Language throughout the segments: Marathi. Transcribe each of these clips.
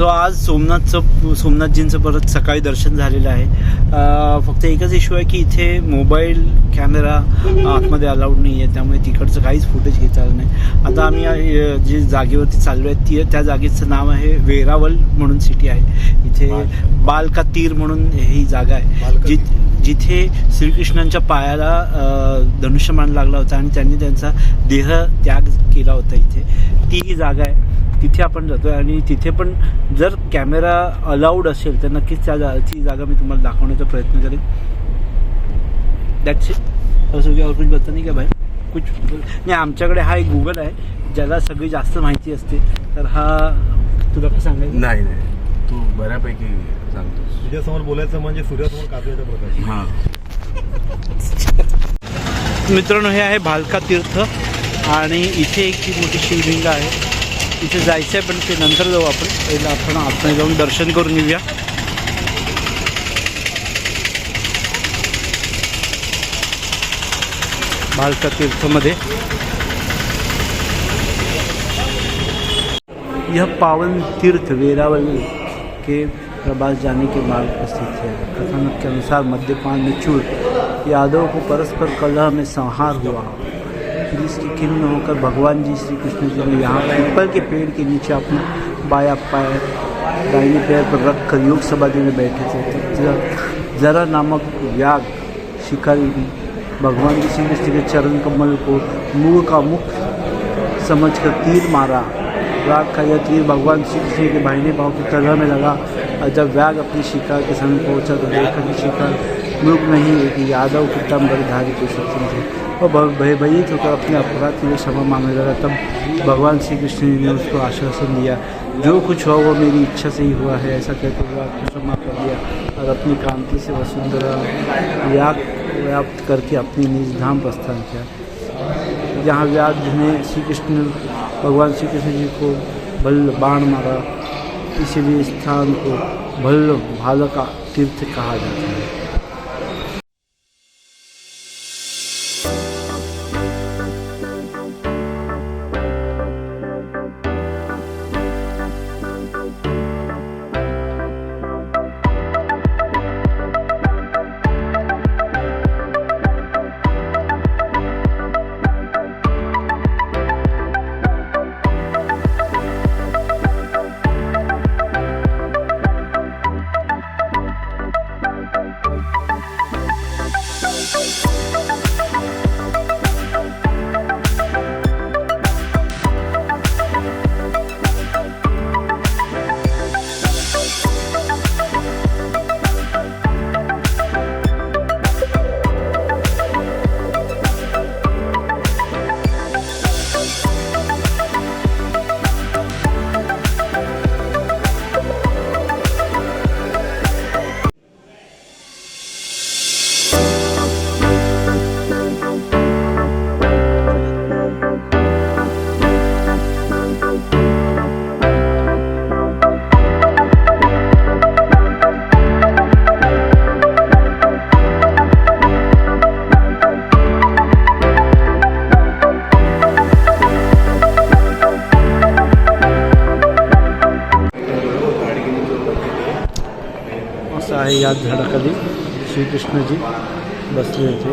सो आज सोमनाथजींचं परत सकाळी दर्शन झालेलं आहे. फक्त एकच इश्यू आहे की इथे मोबाईल कॅमेरा आतमध्ये अलाउड नाही आहे, त्यामुळे तिकडचं काहीच फुटेज घेता आलं नाही. आता आम्ही जी जागेवरती चाललो आहे त्या जागेचं नाव आहे वेरावल म्हणून सिटी आहे. इथे बाल का तीर म्हणून ही जागा आहे जिथे श्रीकृष्णांच्या पायाला धनुष्यबाण लागला होता आणि त्यांनी त्यांचा देह त्याग केला होता. इथे ती ही जागा आहे, तिथे आपण जातो आहे. आणि तिथे पण जर कॅमेरा अलाउड असेल तर नक्कीच ती जागा मी तुम्हाला दाखवण्याचा प्रयत्न करेन. That's it. और कुछ बता नाही का भाई? कुछ नाही. आमच्याकडे हा एक गुगल आहे ज्याला सगळी जास्त माहिती असते, तर हा तुला काय सांगायचं? नाही तू बऱ्यापैकी सांगतो. तुझ्यासमोर बोलायचं म्हणजे सूर्यासमोर काजळीचा प्रकाश. हां मित्रांनो, हे आहे भालका तीर्थ आणि इथे एक मोठी शिवलिंग आहे. इथे जायचं आहे पण ते नंतर जाऊ आपण. पहिलं आपण आतमध्ये जाऊन दर्शन करून येऊया. भालका तीर्थमध्ये यह पावन तीर्थ वेरावल के प्रभास जाने के मार्ग पर स्थित है. कथानक के अनुसार मद्यपान में चूर यादव को परस्पर कलह में संहार हुआ, जिसकी खिन्न होकर भगवान जी श्री कृष्ण जी ने यहाँ पीपल के पेड़ के नीचे अपना बाया पैर दाहिने पैर पर रख कर योग समाधि में बैठे थे. तब जरा नामक व्याघ शिकारी ने भगवान जी श्री कृष्ण के चरण कमल को मुँह का मुख समझकर तीर मारा. व्याघ का यह तीर भगवान श्री कृष्ण के दाहिने पाँव की तलवा में लगा और जब व्याघ अपनी शिकार के समय पहुंचा तो देखा कि शिकार मृग नहीं है कि यादव पीताम्बरधारी के सचिन थे. और भयभीत होकर अपने अपराध के लिए क्षमा मांगने लगा. तब भगवान श्री कृष्ण ने उसको आश्वासन दिया, जो कुछ हुआ वो मेरी इच्छा से ही हुआ है. ऐसा कहकर व्याघ को क्षमा कर दिया और अपनी कांति से वसुंधरा व्याप्त करके अपनी निज धाम प्रस्थान किया. जहाँ व्याघ ने श्री कृष्ण भगवान श्री कृष्ण जी को भल्ल बाण मारा, इसीलिए स्थान को भल्ल भालका तीर्थ कहा जाता है. आहे या झाडाखाली श्रीकृष्णजी बसले होते.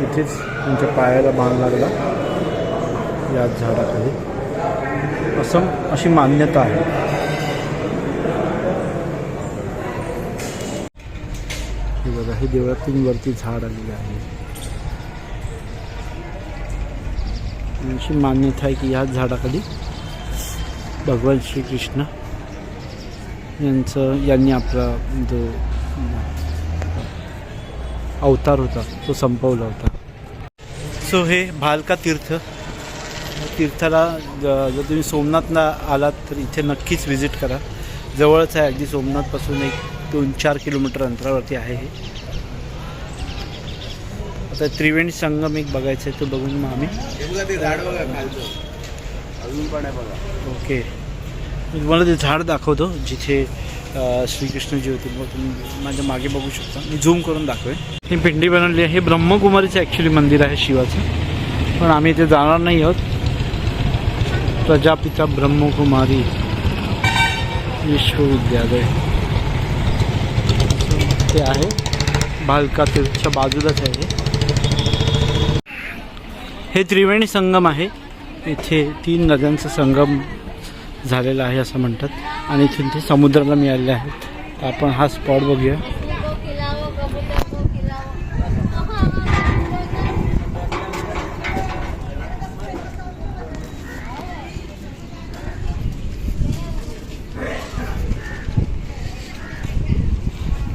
इथेच त्यांच्या पायाला बाण लागला या झाडाखाली, अशी मान्यता आहे. बघा, हे देवळातून वरती झाड आलेलं आहे. अशी मान्यता आहे की ह्याच झाडाखाली भगवान श्रीकृष्ण यांनी आपला जो अवतार होता तो संपवला होता. सो हे भालका तीर्थाला जर तुम्ही सोमनाथला आलात तर इथे नक्कीच व्हिजिट करा. जवळच आहे, अगदी सोमनाथपासून 2-4 किलोमीटर अंतरावरती आहे हे. आता त्रिवेणी संगम एक बघायचं आहे, तो बघून मग आम्ही अजून पण आहे बघा. ओके, मी तुम्हाला ते झाड दाखवतो जिथे श्रीकृष्णजी होते. मग तुम्ही माझ्या मागे बघू शकता. मी झूम करून दाखवेन. ही पिंडी बनवली आहे. हे ब्रह्मकुमारीचं ॲक्च्युली मंदिर आहे शिवाचं, पण आम्ही इथे जाणार नाही आहोत. प्रजापिता ब्रह्मकुमारी विश्वविद्यालय ते आहे, भालका तीर्थच्या बाजूलाच आहे. हे त्रिवेणी संगम आहे. इथे 3 नद्यांचा संगम झालेला आहे असं म्हणतात आणि इथून ते समुद्राला मिळालेले आहेत. तर आपण हा स्पॉट बघूया.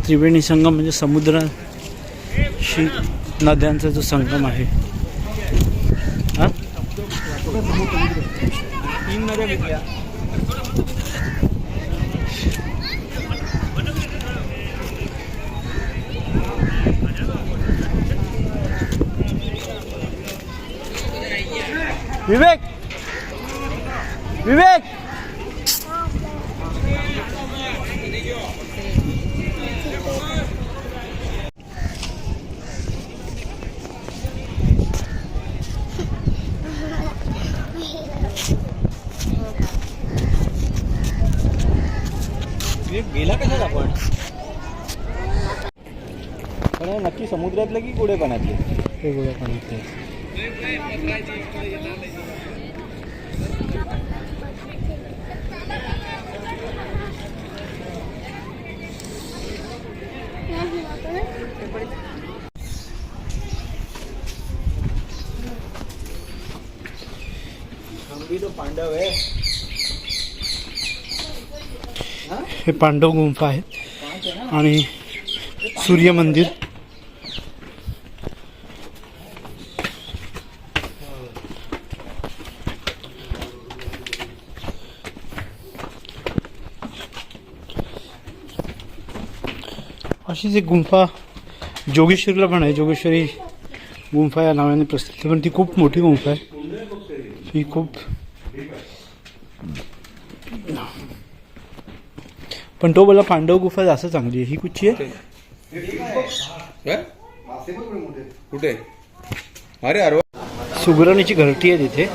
त्रिवेणी संगम म्हणजे समुद्राशी नद्यांचा जो संगम आहे. हा 3 नद्या घेतल्या. विवेक, विवेक, गेला कशात आपण? पण हे नक्की समुद्रातलं की गोड्या पाण्यातले? हे गोड्या पाण्यातले. पांडव आहे. हे पांडव गुंफा आहेत आणि सूर्य मंदिर. अशीच एक गुंफा जोगेश्वरीला पण आहे. जोगेश्वरी गुंफा या नावाने प्रसिद्ध, पण ती खूप मोठी गुंफा आहे. ही खूप, पण तो बोला पांडव गुफा जास्त चांगली आहे. ही कुठची आहे? कुठे? अरे अरे सुगरणीची घरटी आहे तिथे.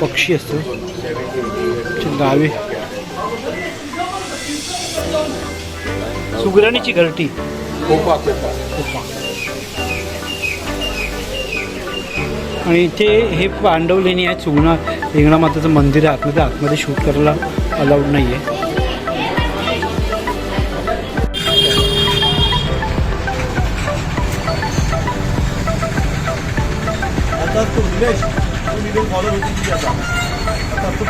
पक्षी असतो गावी. सुगरणीची घरटी. कोपा कोपा. आणि इथे हे पांडव लेणी आहेत. सुगणा रिंगणा माताचं मंदिर आहे. आतमध्ये शूट करायला अलाउड नाही आहे. आता तो निलेश, तो व्हिडिओ फॉलो होती आता. आता तो